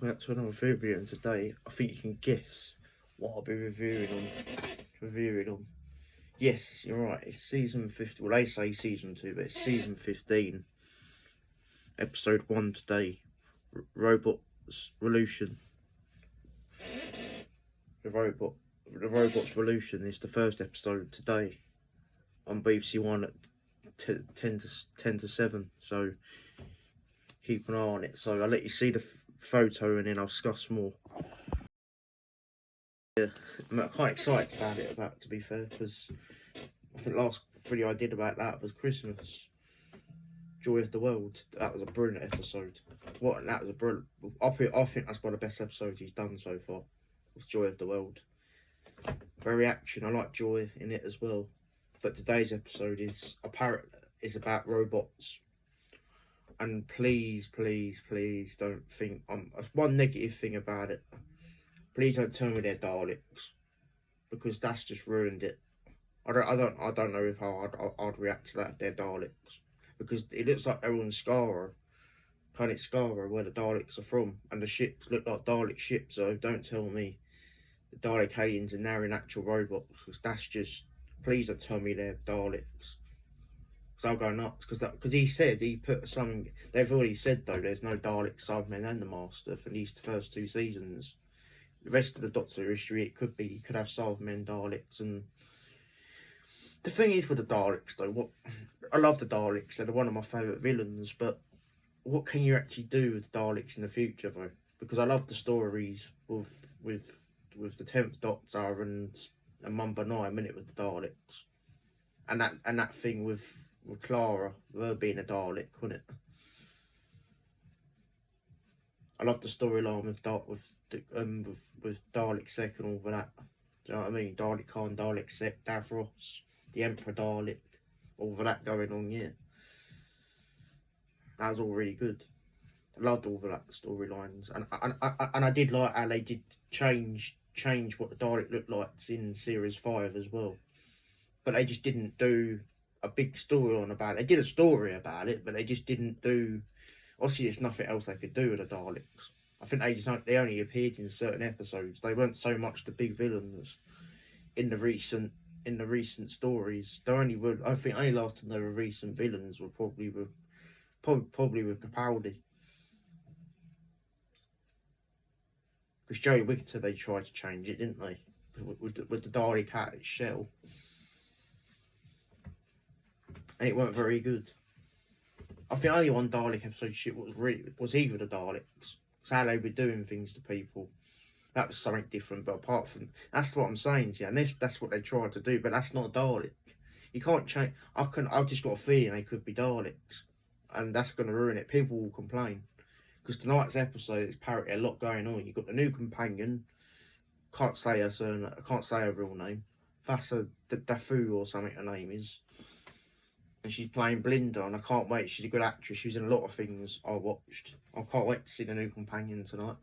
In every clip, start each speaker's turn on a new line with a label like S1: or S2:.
S1: welcome back to another video, and today I think you can guess what I'll be reviewing on. Yes, you're right, it's season 50, well they say season 2, but it's season 15, episode 1 today, Robots Revolution. The Robots Revolution is the first episode today on BBC One at 10 to 7, so keep an eye on it. So I'll let you see the photo and then I'll discuss more. Yeah, I'm quite excited about it, to be fair, because I think the last video I did about that was Christmas. Joy of the World. That was a brilliant episode. That was a brilliant. I think that's one of the best episodes he's done so far. Was Joy of the World. Very action. I like Joy in it as well. But today's episode is about robots. And please don't think that's one negative thing about it. Please don't tell me they're Daleks, because that's just ruined it. I don't know if how I'd react to that if they're Daleks, because it looks like they're on planet Skara, where the Daleks are from, and the ships look like Dalek ships. So don't tell me the Dalek aliens are now in actual robots, because that's just, please don't tell me they're Daleks. Because I'll go nuts, because he put something, they've already said though, there's no Daleks, Cybermen and the Master for these first 2 seasons. The rest of the Doctor history, it could be, you could have Cybermen, Daleks, and the thing is with the Daleks though, I love the Daleks, they're one of my favourite villains, but what can you actually do with the Daleks in the future though? Because I love the stories with the 10th Doctor and Number 9 minute with the Daleks. And that thing with Clara, her being a Dalek, wasn't it? I love the storyline with Dalek Sec and all of that. Do you know what I mean? Dalek Khan, Dalek Sec, Davros, the Emperor Dalek, all of that going on, yeah. That was all really good. I loved all of that storylines, and I did like how they did change what the Dalek looked like in series 5 as well. But they just didn't do a big storyline about it. They did a story about it, but they just didn't do. Obviously, there's nothing else they could do with the Daleks. I think they only appeared in certain episodes. They weren't so much the big villains in the recent stories. I think only last time they were recent villains were probably with Capaldi. Because Jodie Whittaker, they tried to change it, didn't they? With the Dalek at its shell. And it weren't very good. I think only one Dalek episode shit was either the Daleks. It's how they were doing things to people. That was something different, but apart from that's what I'm saying to you, and that's what they tried to do, but that's not a Dalek. You can't change. I've just got a feeling they could be Daleks, and that's gonna ruin it. People will complain. Because tonight's episode is apparently a lot going on. You've got the new companion. Can't say her real name. Thassa Dafu or something her name is. And she's playing Blinda, and I can't wait. She's a good actress. She's in a lot of things I watched. I can't wait to see the new companion tonight.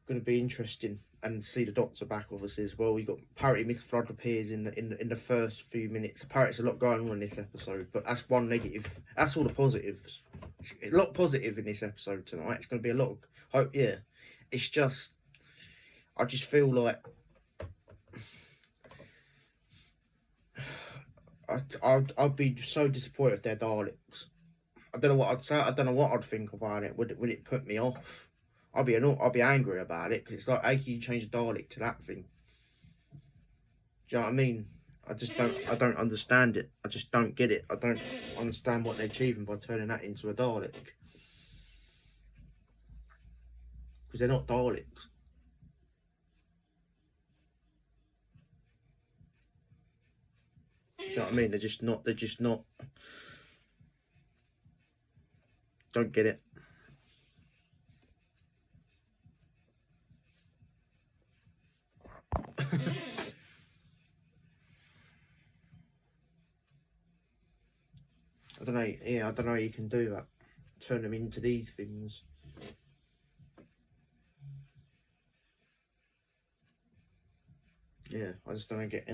S1: Going to be interesting, and see the Doctor back obviously as well. You got apparently Miss Flood appears in the first few minutes. Apparently, there's a lot going on in this episode, but that's one negative. That's all the positives. It's a lot positive in this episode tonight. It's going to be a lot of hope. Yeah, it's just I just feel like. I'd be so disappointed if they're Daleks. I don't know what I'd say. I don't know what I'd think about it. Would it put me off? I'd be angry about it, because it's like, how can you change the Dalek to that thing? Do you know what I mean? I don't understand it. I just don't get it. I don't understand what they're achieving by turning that into a Dalek. Because they're not Daleks. Do you know what I mean? They're just not. Don't get it. I don't know. Yeah, I don't know how you can do that. Turn them into these things. Yeah, I just don't get.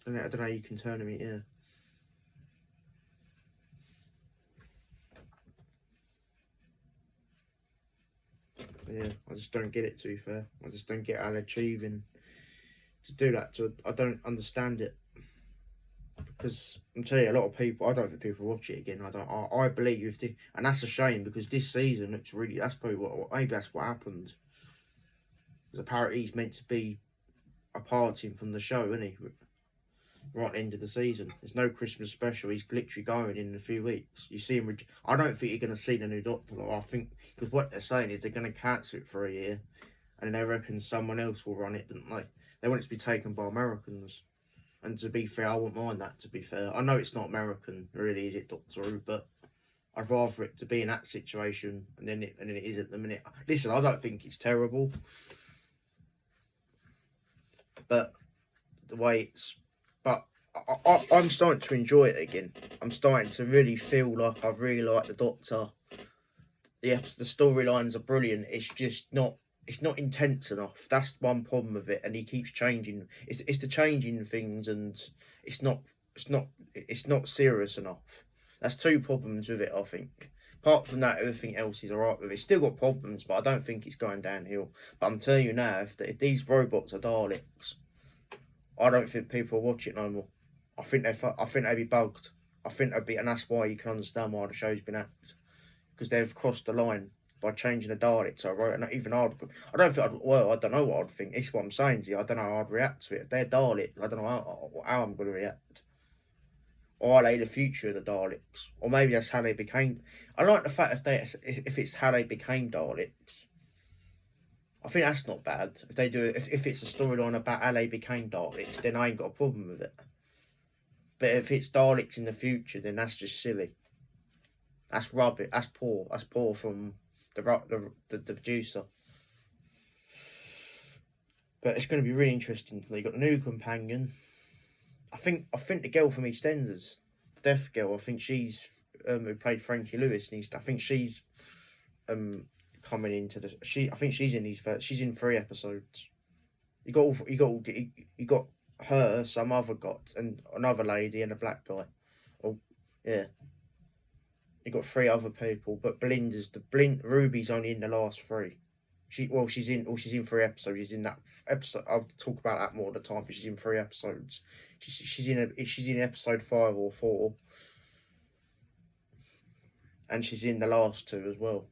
S1: I don't know how you can turn them in. Yeah. I just don't get it, to be fair. I just don't get how they're achieving to do that. I don't understand it. Because I'm telling you, a lot of people, I don't think people watch it again. I believe and that's a shame, because this season looks really, that's probably maybe that's what happened. Because apparently he's meant to be a part in from the show, isn't he? Right at the end of the season. There's no Christmas special. He's literally going in a few weeks. You see him. I don't think you're going to see the new Doctor. I think, because what they're saying is they're going to cancel it for a year, and then they reckon someone else will run it, don't they? They want it to be taken by Americans. And to be fair, I wouldn't mind that, to be fair. I know it's not American, really, is it, Doctor Who? But I'd rather it to be in that situation, and then it is at the minute. Listen, I don't think it's terrible, but the way it's... But I'm starting to enjoy it again. I'm starting to really feel like I really like the Doctor. The storylines are brilliant. It's just not... It's not intense enough. That's one problem with it, and he keeps changing. It's the changing things, and it's not serious enough. That's two problems with it, I think. Apart from that, everything else is alright with it. It's still got problems, but I don't think it's going downhill. But I'm telling you now, if these robots are Daleks, I don't think people will watch it no more. I think they'd be bugged. And that's why you can understand why the show's been axed, because they've crossed the line by changing the Daleks. I wrote, and even I don't know what I'd think. It's what I'm saying to you. I don't know how I'd react to it. If they're Daleks, I don't know how I'm going to react. Or are they the future of the Daleks? Or maybe that's how they became... I like the fact if it's how they became Daleks. I think that's not bad. If they do it, if it's a storyline about how they became Daleks, then I ain't got a problem with it. But if it's Daleks in the future, then that's just silly. That's rubbish. That's poor. That's poor from the producer. But it's going to be really interesting. They got a new companion. I think the girl from EastEnders, the deaf girl, I think she's who played Frankie Lewis, and I think she's coming into the... I think she's in she's in 3 episodes. You got her, some other and another lady, and a black guy. Oh yeah. You got 3 other people, but Ruby's only in the last 3. She's in 3 episodes. She's in that episode. I'll talk about that more at the time, but she's in 3 episodes. She's in episode 5 or 4, and she's in the last 2 as well.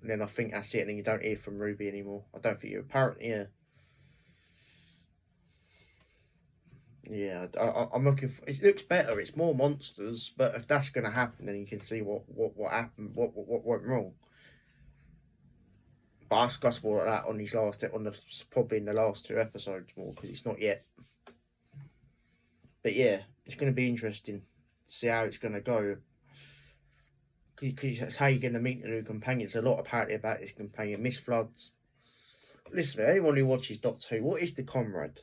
S1: And then I think that's it. And then you don't hear from Ruby anymore. I don't think you... Apparently, yeah. Yeah, I'm looking for... It looks better. It's more monsters. But if that's going to happen, then you can see what happened, what went wrong. But I'll discuss more of that probably in the last 2 episodes more, because it's not yet. But yeah, it's going to be interesting to see how it's going to go. Because that's how you're going to meet the new companion. There's a lot apparently about this companion, Miss Floods. Listen, anyone who watches Doctor Who, what is the Comrade?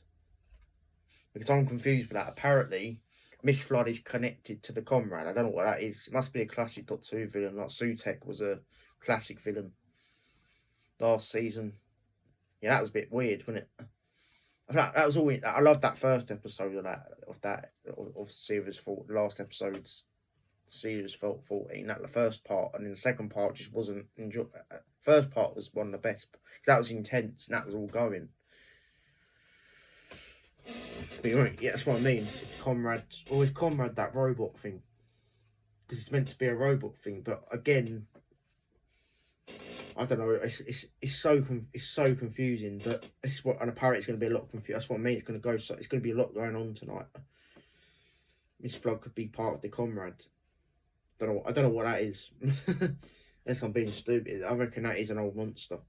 S1: Because I'm confused with that. Apparently, Miss Flood is connected to the Comrade. I don't know what that is. It must be a classic Doctor Who villain. Like Sutek was a classic villain last season. Yeah, that was a bit weird, wasn't it? That was all. I loved that first episode of series 4. The last episode's series 14. That the first part, and then the second part just wasn't enjoy. First part was one of the best because that was intense and that was all going. But yeah, that's what I mean. Comrade, that robot thing, because it's meant to be a robot thing. But again, I don't know. It's so confusing. But and apparently it's going to be a lot confusing. That's what I mean. It's going to be a lot going on tonight. Miss Flood could be part of the Comrade. I don't know what that is. Unless I'm being stupid. I reckon that is an old monster.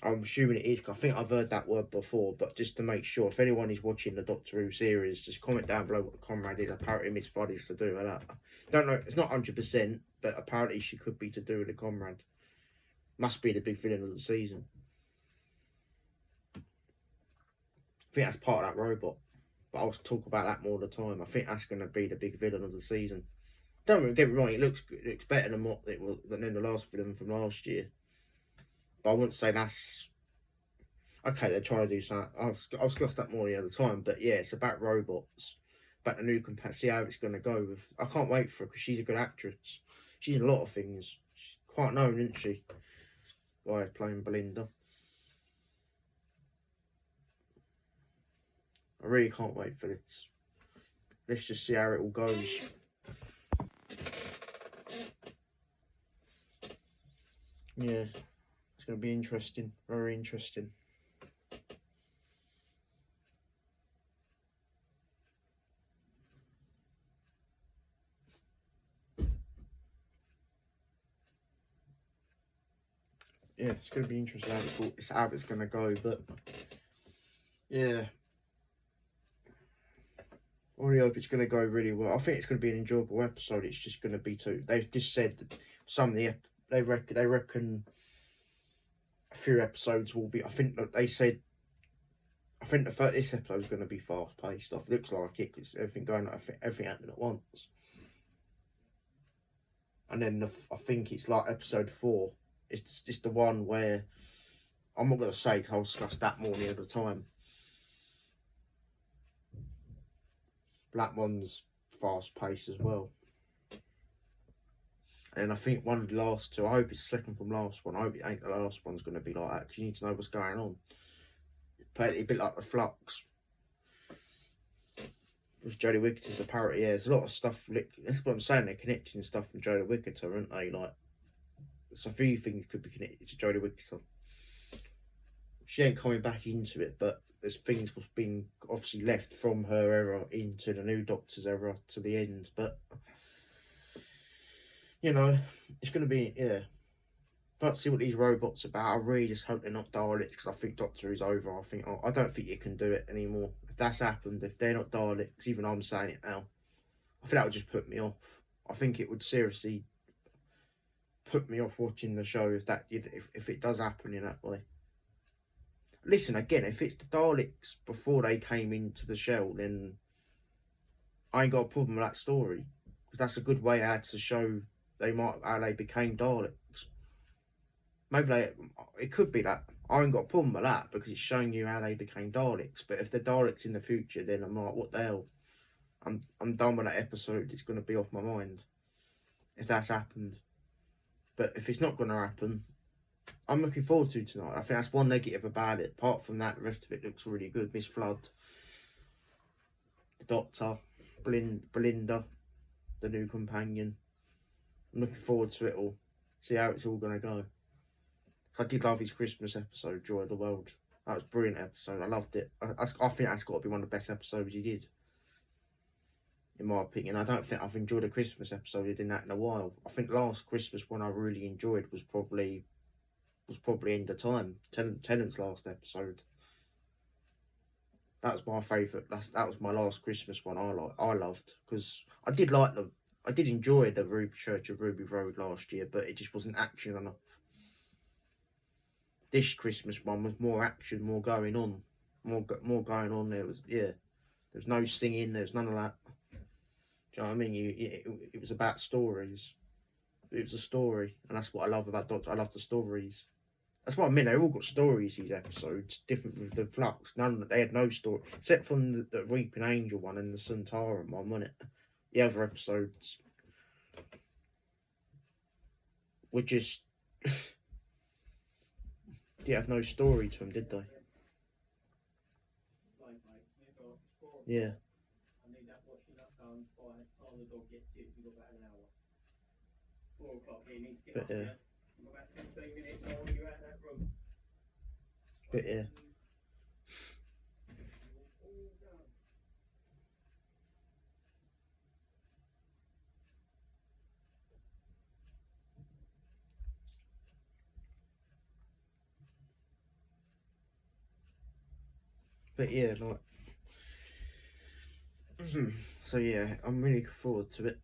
S1: I'm assuming it is, because I think I've heard that word before, but just to make sure, if anyone is watching the Doctor Who series, just comment down below what the Comrade is. Apparently Miss Flood is to do with that. Don't know, it's not 100%, but apparently she could be to do with the Comrade. Must be the big villain of the season. I think that's part of that robot, but I'll talk about that more of the time. I think that's going to be the big villain of the season. Don't get me wrong, it looks better than than the last villain from last year. But I wouldn't say that's... Okay, they're trying to do something. I'll discuss that more the other time. But yeah, it's about robots. About the new companion. See how it's going to go. I can't wait for her, because she's a good actress. She's in a lot of things. She's quite known, isn't she? guy playing Belinda. I really can't wait for this. Let's just see how it all goes. Yeah, it's going to be interesting. Very interesting. Yeah, it's going to be interesting how it's going to go, but yeah, I really hope it's going to go really well. I think it's going to be an enjoyable episode. It's just going to be too. They've just said that some of the they reckon a few episodes will be. I think that they said. I think this episode is going to be fast paced. It looks like it because everything going. Everything happening at once. And then I think it's like episode 4. It's just the one where I'm not going to say because I'll discuss that more near the time. That one's fast paced as well. And I think one of the last two, I hope it's second from last one. I hope it ain't the last one's going to be like that because you need to know what's going on. But a bit like the Flux. With Jodie Whittaker's a parody, yeah, there's a lot of stuff. That's what I'm saying, they're connecting stuff from Jodie Whittaker, aren't they? Like, so a few things could be connected to Jodie Whittaker. She ain't coming back into it, but there's things what's been obviously left from her era into the new Doctor's era to the end. But, you know, it's going to be, yeah. Let's see what these robots are about. I really just hope they're not Daleks because I think Doctor is over. I don't think you can do it anymore. If that's happened, if they're not Daleks, even I'm saying it now, I think that would just put me off. I think it would seriously put me off watching the show if it does happen in that way. Listen, again, if it's the Daleks before they came into the shell, then I ain't got a problem with that story because that's a good way to show how they became Daleks. Maybe it could be that. I ain't got a problem with that because it's showing you how they became Daleks. But if they're Daleks in the future, then I'm like, what the hell? I'm done with that episode. It's going to be off my mind if that's happened. But if it's not going to happen, I'm looking forward to tonight. I think that's one negative about it. Apart from that, the rest of it looks really good. Miss Flood, the Doctor, Belinda, the new companion. I'm looking forward to it all. See how it's all going to go. I did love his Christmas episode, Joy of the World. That was a brilliant episode. I loved it. I think that's got to be one of the best episodes he did. In my opinion, I don't think I've enjoyed a Christmas episode he did that in a while. I think last Christmas one I really enjoyed was probably End of Time. Tennant's last episode. That was my favourite. That was my last Christmas one I loved because I did enjoy the Ruby Church of Ruby Road last year, but it just wasn't action enough. This Christmas one was more action, more going on, more going on. There was no singing, there was none of that. Do you know what I mean? It was about stories. It was a story, and that's what I love about Doctor. I love the stories. That's what I mean. They've all got stories. These episodes different with the Flux. They had no story except from the Weeping Angel one and the Centauran one, wasn't it? The other episodes were just. Didn't have no story to them, did they? Yeah. I need that washing up done by the time the dog gets it. We've got about an hour. 4 o'clock. He needs to get up there. About 15 minutes. I want you out of that room. But yeah. But yeah, like. So yeah, I'm really looking forward to it.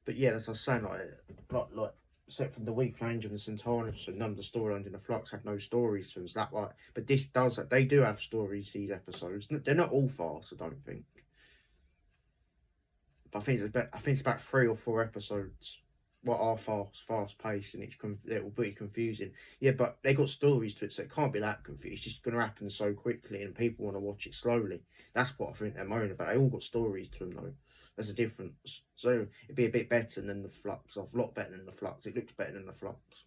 S1: But yeah, as I was saying, like except from the Weeping Angel and the Centauran episode, none of the storylines in the Flux had no stories to us. That like, but this does. They do have stories. These episodes, they're not all fast. I don't think. But I think it's about 3 or 4 episodes. What are fast paced, and it will be confusing. Yeah, but they got stories to it, so it can't be that confusing. It's just going to happen so quickly, and people want to watch it slowly. That's what I think they're moaning about. They all got stories to them, though. There's a difference. So it'd be a bit better than the Flux, a lot better than the Flux. It looks better than the Flux.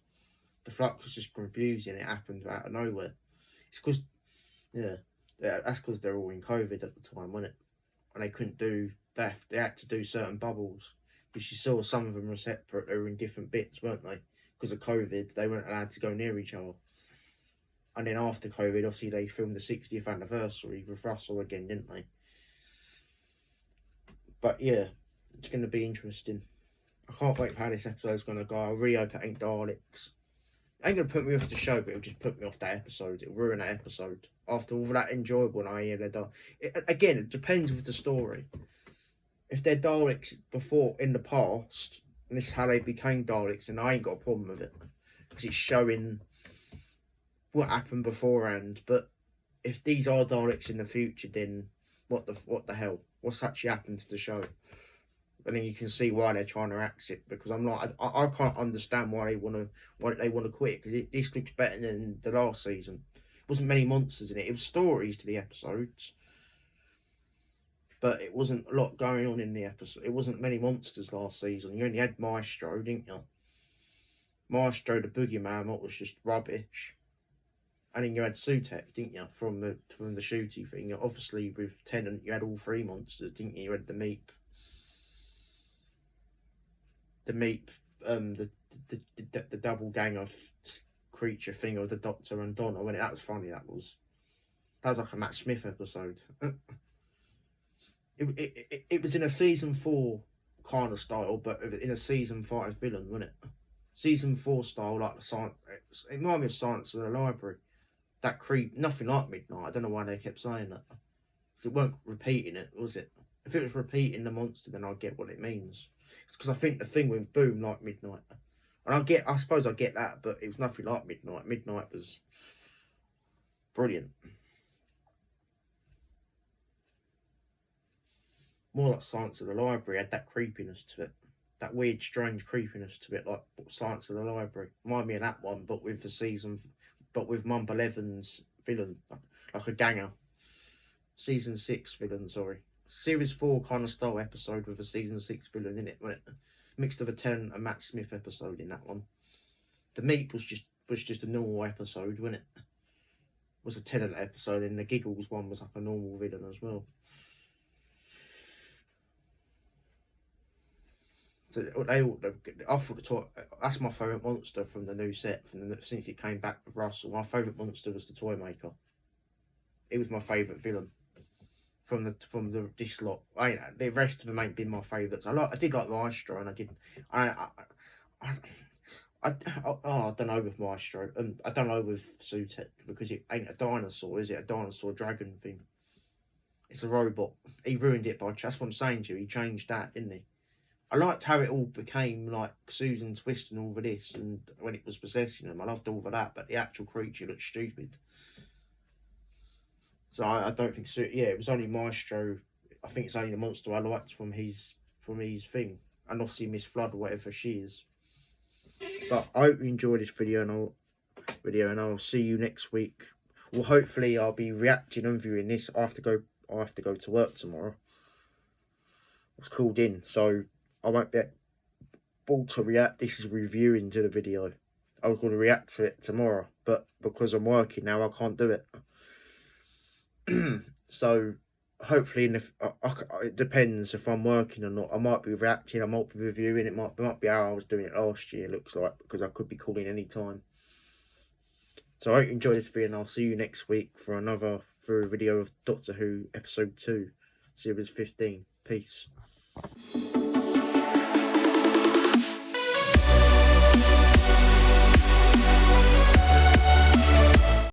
S1: The Flux was just confusing. It happened out of nowhere. It's because, yeah, that's because they're all in COVID at the time, wasn't it? And they couldn't do, they had to do certain bubbles. Because you saw some of them were separate, they were in different bits, weren't they? Because of COVID, they weren't allowed to go near each other. And then after COVID, obviously they filmed the 60th anniversary with Russell again, didn't they? But yeah, it's going to be interesting. I can't wait for how this episode's going to go. I really hope it ain't Daleks. It ain't going to put me off the show, but it'll just put me off that episode. It'll ruin that episode. After all that enjoyable, and I hear they're done. Again, it depends with the story. If they're Daleks before, in the past, and this is how they became Daleks, then I ain't got a problem with it. Because it's showing what happened beforehand. But if these are Daleks in the future, then what the hell? What's actually happened to the show? And then you can see why they're trying to axe it, because I can't understand why they want to quit, because this looks better than the last season. There wasn't many monsters in it. It was stories to the episodes, but it wasn't a lot going on in the episode. It wasn't many monsters last season. You only had Maestro, didn't you? Maestro, the boogeyman, what was just rubbish. And then you had Sutek, didn't you, from the shooty thing. Obviously, with Tennant, you had all three monsters, didn't you? You had the Meep, the double gang of creature thing of the Doctor and Donna. When that was funny, that was like a Matt Smith episode. It was in a season 4 kind of style, but in a season 5 villain, wasn't it? Season 4 style, like the science. It reminded me of Science of the Library. That creep, nothing like Midnight. I don't know why they kept saying that. Because it weren't repeating it, was it? If it was repeating the monster, then I'd get what it means. It's because I think the thing went boom like Midnight. And I suppose I get that, but it was nothing like Midnight. Midnight was brilliant. More like Science of the Library, had that creepiness to it. That weird, strange creepiness to it, like Science of the Library. Remind me of that one, but with the season, but with Mump 11's villain, like a ganger. Season 6 villain, sorry. Series 4 kind of style episode with a season 6 villain in it, wasn't it? Mixed of a Tennant and Matt Smith episode in that one. The Meep was just a normal episode, wasn't it? It was a Tennant episode, and the Giggles one was like a normal villain as well. So I thought that's my favourite monster from the new set, since it came back with Russell. My favourite monster was the Toy Maker. It was my favourite villain from this lot. The rest of them ain't been my favourites. I did like Maestro, and I don't know with Maestro, and I don't know with Sutek, because it ain't a dinosaur, is it? A dinosaur dragon thing. It's a robot. He ruined it that's what I'm saying to you. He changed that, didn't he? I liked how it all became like Susan Twist and all of this, and when it was possessing them, I loved all of that, but the actual creature looked stupid. So I don't think so. Yeah, it was only Maestro. I think it's only the monster I liked from his thing, and obviously Miss Flood or whatever she is. But I hope you enjoyed this video, and I'll see you next week. Well, hopefully I'll be reacting and viewing this. I have to go to work tomorrow. I was called in, so I won't be able to react. This is reviewing to the video. I was going to react to it tomorrow, but because I'm working now, I can't do it. So hopefully, it depends if I'm working or not. I might be reacting, I might be reviewing. It might be how I was doing it last year. It looks like, because I could be calling any time. So I hope you enjoyed this video, and I'll see you next week for a video of Doctor Who episode 2, series 15. Peace.